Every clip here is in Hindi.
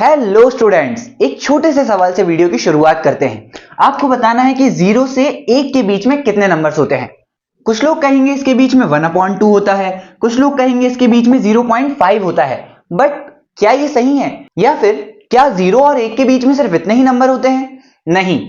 हेलो स्टूडेंट्स, एक छोटे से सवाल से वीडियो की शुरुआत करते हैं। आपको बताना है कि 0 से 1 के बीच में कितने नंबर्स होते हैं। कुछ लोग कहेंगे इसके बीच में 1/2 होता है, कुछ लोग कहेंगे इसके बीच में 0.5 होता है। बट क्या ये सही है, या फिर क्या 0 और 1 के बीच में सिर्फ इतने ही नंबर होते हैं? नहीं,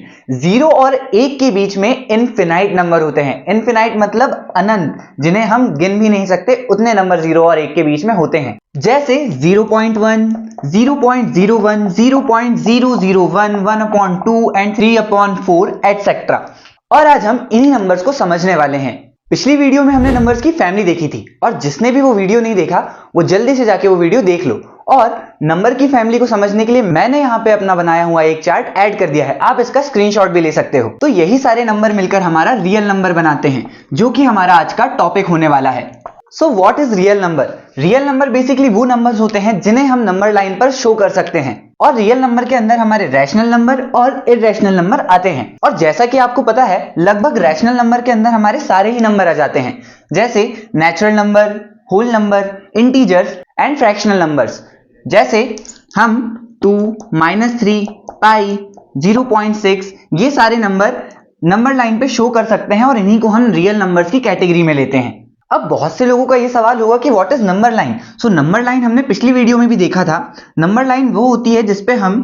0 और 1 के बीच में इनफिनाइट नंबर होते हैं। इनफिनाइट मतलब अनंत, जिन्हें हम गिन भी नहीं सकते, उतने नंबर 0 और 1 के बीच में होते हैं। जैसे 0.1, 0.01, 0.001, 1/2 एंड 3/4 एटसेट्रा। और आज हम इन्हीं नंबर्स को समझने वाले हैं। पिछली वीडियो में हमने नंबर्स की फैमिली देखी थी, और जिसने भी वो वीडियो नहीं देखा वो जल्दी से जाके वो वीडियो देख लो। और नंबर की फैमिली को समझने के लिए मैंने यहाँ पे अपना बनाया हुआ एक चार्ट ऐड कर दिया है, आप इसका स्क्रीनशॉट भी ले सकते हो। तो यही सारे नंबर मिलकर हमारा रियल नंबर बनाते हैं, जो कि हमारा आज का टॉपिक होने वाला है। So what is real number? Real number basically वो नंबर्स होते हैं जिन्हें हम नंबर लाइन पर शो कर सकते हैं। और रियल नंबर के अंदर हमारे रैशनल नंबर और इररेशनल नंबर आते हैं। और जैसा कि आपको पता है, लगभग रैशनल नंबर के अंदर हमारे सारे ही नंबर आ जाते हैं, जैसे natural number, whole number, integers and fractional numbers. जैसे हम 2, -3, पाई, 0.6 ये सारे नंबर लाइन पे शो कर सकते हैं, और इन्हीं को हम रियल नंबर्स की कैटेगरी में लेते हैं। अब बहुत से लोगों का ये सवाल होगा कि what is number line? So number line हमने पिछली वीडियो में भी देखा था। नंबर लाइन वो होती है जिसपे हम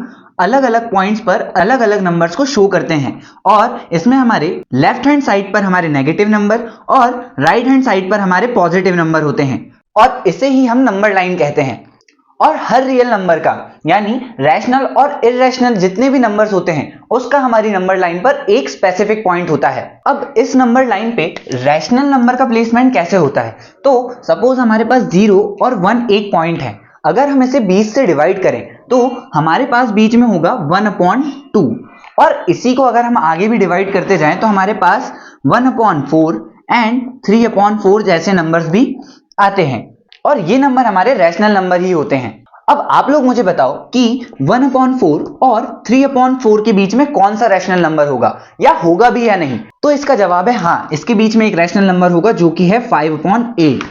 अलग अलग पॉइंट्स पर अलग अलग नंबर्स को शो करते हैं, और इसमें हमारे लेफ्ट हैंड साइड पर हमारे नेगेटिव नंबर और राइट हैंड साइड पर हमारे पॉजिटिव नंबर होते हैं, और इसे ही हम नंबर लाइन कहते हैं। और हर रियल नंबर का, यानी रैशनल और इररेशनल जितने भी नंबर्स होते हैं, उसका हमारी नंबर लाइन पर एक स्पेसिफिक पॉइंट होता है। अब इस नंबर लाइन पे रैशनल नंबर का प्लेसमेंट कैसे होता है? तो सपोज हमारे पास 0 और 1 एक पॉइंट है। अगर हम इसे 20 से डिवाइड करें तो हमारे पास बीच में होगा 1/2, और इसी को अगर हम आगे भी डिवाइड करते जाएं तो हमारे पास 1/4 एंड 3/4 जैसे नंबर्स भी आते हैं, और ये नंबर हमारे रैशनल नंबर ही होते हैं। अब आप लोग मुझे बताओ कि 1/4 और 3/4 के बीच में कौन सा रैशनल नंबर होगा, या होगा भी या नहीं? तो इसका जवाब है हाँ, इसके बीच में एक रैशनल नंबर होगा, जो कि है 5/8।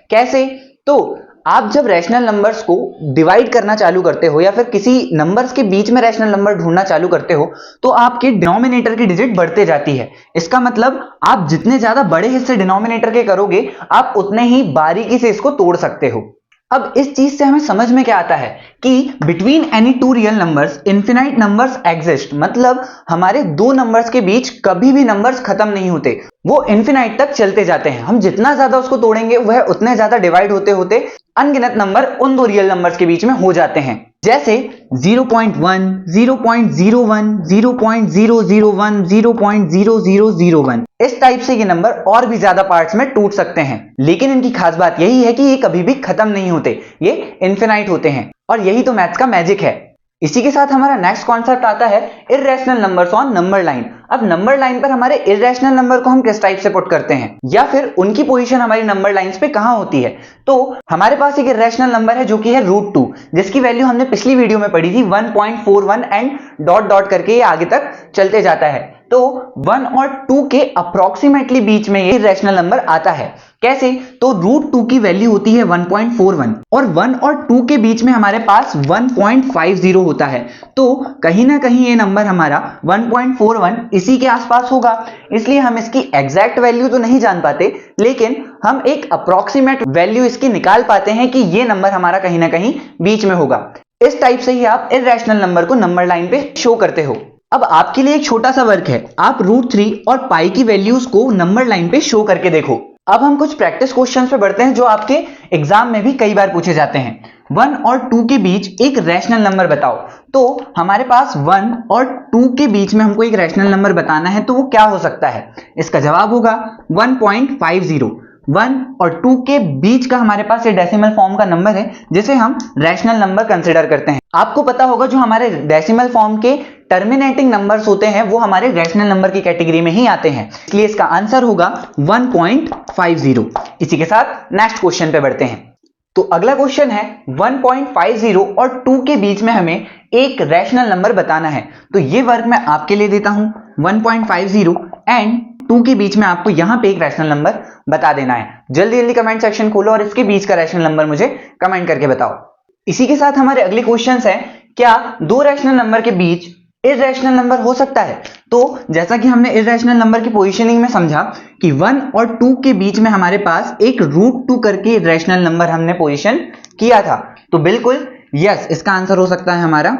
कैसे? तो आप जब रैशनल नंबर्स को डिवाइड करना चालू करते हो, या फिर किसी नंबर्स के बीच में रैशनल नंबर ढूंढना चालू करते हो, तो आपके डिनोमिनेटर की डिजिट बढ़ते जाती है। इसका मतलब आप जितने ज्यादा बड़े हिस्से डिनोमिनेटर के करोगे, आप उतने ही बारीकी से इसको तोड़ सकते हो। अब इस चीज से हमें समझ में क्या आता है कि between any two real numbers infinite numbers exist. मतलब हमारे दो नंबर्स के बीच कभी भी नंबर्स खत्म नहीं होते, वो इनफिनाइट तक चलते जाते हैं। हम जितना ज्यादा उसको तोड़ेंगे, वह उतने ज्यादा डिवाइड होते होते अनगिनत नंबर उन दो रियल नंबर्स के बीच में हो जाते हैं। जैसे 0.1, 0.01, 0.001, 0.0001। इस टाइप से ये नंबर और भी ज्यादा पार्ट्स में टूट सकते हैं, लेकिन इनकी खास बात यही है कि ये कभी भी खत्म नहीं होते, ये इनफिनाइट होते हैं, और यही तो मैथ्स का मैजिक है। इसी के साथ हमारा नेक्स्ट कॉन्सेप्ट आता है irrational numbers on number line. अब नंबर लाइन पर हमारे इररेशनल नंबर को हम किस टाइप से पुट करते हैं, या फिर उनकी पोजीशन हमारी नंबर लाइंस पे कहां होती है? तो हमारे पास एक इररेशनल नंबर है, जो कि है √2, जिसकी वैल्यू हमने पिछली वीडियो में पढ़ी थी 1.41 एंड डॉट डॉट करके ये आगे तक चलते जाता है। तो 1 और 2 के अप्रोक्सीमेटली बीच में ये इररेशनल नंबर आता है। कैसे? तो √2 की वैल्यू होती है 1.41, और 1 और 2 के बीच में हमारे पास 1.50 होता है। तो कहीं ना कहीं ये नंबर हमारा 1.41 इसी के आसपास होगा। इसलिए हम इसकी एग्जैक्ट वैल्यू तो नहीं जान पाते, लेकिन हम एक अप्रोक्सीमेट वैल्यू इसकी निकाल पाते हैं कि ये नंबर हमारा कहीं ना कहीं बीच में होगा। इस टाइप से ही आप इररेशनल नंबर को नंबर लाइन पे शो करते हो। अब आपके लिए एक छोटा सा वर्क है, आप √3 और पाई की वैल्यूज को नंबर लाइन पे शो करके देखो। अब हम कुछ प्रैक्टिस क्वेश्चंस पे बढ़ते हैं, जो आपके एग्जाम में भी कई बार पूछे जाते हैं। 1 और 2 के बीच एक रैशनल नंबर बताओ। तो हमारे पास 1 और 2 के बीच में हमको एक रैशनल नंबर बताना है, तो वो क्या हो सकता है? इसका जवाब होगा 1.50। 1 और 2 के बीच का हमारे पास ये डेसिमल फॉर्म का नंबर है, जिसे हम रैशनल नंबर कंसिडर करते हैं। आपको पता होगा जो हमारे डेसिमल फॉर्म के टर्मिनेटिंग नंबर्स होते हैं, वो हमारे रैशनल नंबर की कैटेगरी में ही आते हैं, इसलिए इसका आंसर होगा 1.50। इसी के साथ नेक्स्ट क्वेश्चन पे बढ़ते हैं। तो अगला क्वेश्चन है 1.50 और 2 के बीच में हमें एक रैशनल नंबर बताना है। तो ये वर्क मैं आपके लिए देता हूं। 1.50 एंड 2 के बीच में आपको यहां पे एक रैशनल नंबर बता देना है। जल्दी जल्दी कमेंट सेक्शन खोलो और इसके बीच का रैशनल नंबर मुझे कमेंट करके बताओ। इसी के साथ हमारे अगले क्वेश्चंस हैं क्या दो रैशनल नंबर के बीच इररेशनल नंबर हो सकता है? तो जैसा कि हमने इररेशनल नंबर की पोजीशनिंग में समझा कि 1 और 2 के बीच में हमारे पास एक √2 करके इररेशनल नंबर हमने पोजीशन किया था, तो बिल्कुल यस इसका आंसर हो सकता है हमारा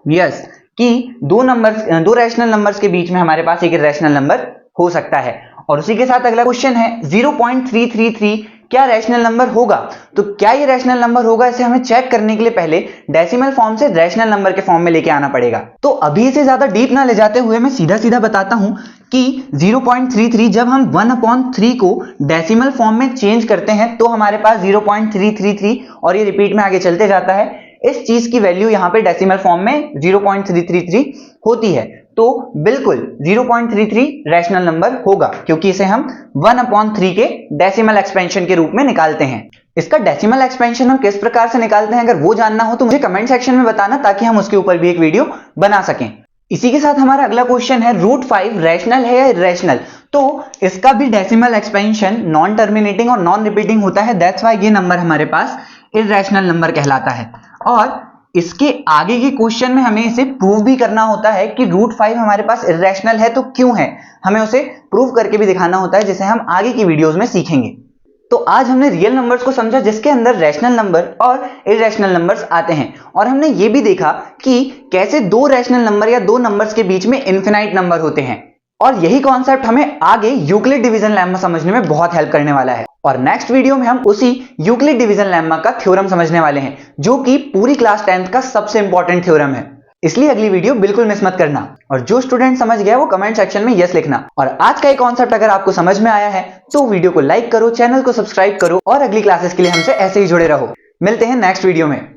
यस कि दो रैशनल नंबर्स के बीच में हमारे पास एक इररेशनल नंबर हो सकता है। और उसी के साथ अगला क्वेश्चन है 0.333 क्या रैशनल नंबर होगा? तो क्या ये रैशनल नंबर होगा, इसे हमें चेक करने के लिए पहले डेसिमल फॉर्म से रैशनल नंबर के फॉर्म में लेके आना पड़ेगा। तो अभी इसे ज्यादा डीप ना ले जाते हुए मैं सीधा सीधा बताता हूं कि 0.33 जब हम 1/3 को डेसिमल फॉर्म में चेंज करते हैं तो हमारे पास 0.333 और ये रिपीट में आगे चलते जाता है। इस चीज की वैल्यू यहां पे डेसिमल फॉर्म में 0.333 होती है, तो बिल्कुल 0.33 रैशनल नंबर होगा क्योंकि इसे हम 1/3 के डेसिमल एक्सपेंशन के रूप में निकालते हैं। इसका डेसिमल एक्सपेंशन हम किस प्रकार से निकालते हैं, अगर वो जानना हो तो मुझे कमेंट सेक्शन में बताना ताकि हम उसके ऊपर भी एक वीडियो बना सकें। इसी के साथ हमारा अगला क्वेश्चन है √5 रैशनल है या इररेशनल? तो इसका भी डेसिमल एक्सपेंशन नॉन टर्मिनेटिंग और नॉन रिपीटिंग होता है, दैट्स व्हाई ये नंबर हमारे पास इररेशनल नंबर कहलाता है। और इसके आगे के क्वेश्चन में हमें इसे प्रूव भी करना होता है कि √5 हमारे पास इररेशनल है तो क्यों है, हमें उसे प्रूव करके भी दिखाना होता है जिसे हम आगे की वीडियोस में सीखेंगे। तो आज हमने रियल नंबर्स को समझा जिसके अंदर रैशनल नंबर और इररेशनल नंबर्स आते हैं, और हमने ये भी देखा कि कैसे दो रैशनल नंबर या दो नंबर्स के बीच में इनफिनाइट नंबर होते हैं, और यही कॉन्सेप्ट हमें आगे यूक्लिड डिवीजन लेम्मा समझने में बहुत हेल्प करने वाला है। और नेक्स्ट वीडियो में हम उसी यूक्लिड डिवीजन लेम्मा का थ्योरम समझने वाले हैं जो कि पूरी क्लास 10th का सबसे इंपॉर्टेंट थ्योरम है, इसलिए अगली वीडियो बिल्कुल मिस मत करना। और जो स्टूडेंट समझ गया वो कमेंट सेक्शन में यस लिखना। और आज का ये कॉन्सेप्ट अगर आपको समझ में आया है तो वीडियो को लाइक करो, चैनल को सब्सक्राइब करो और अगली क्लासेस के लिए हमसे ऐसे ही जुड़े रहो। मिलते हैं नेक्स्ट वीडियो में।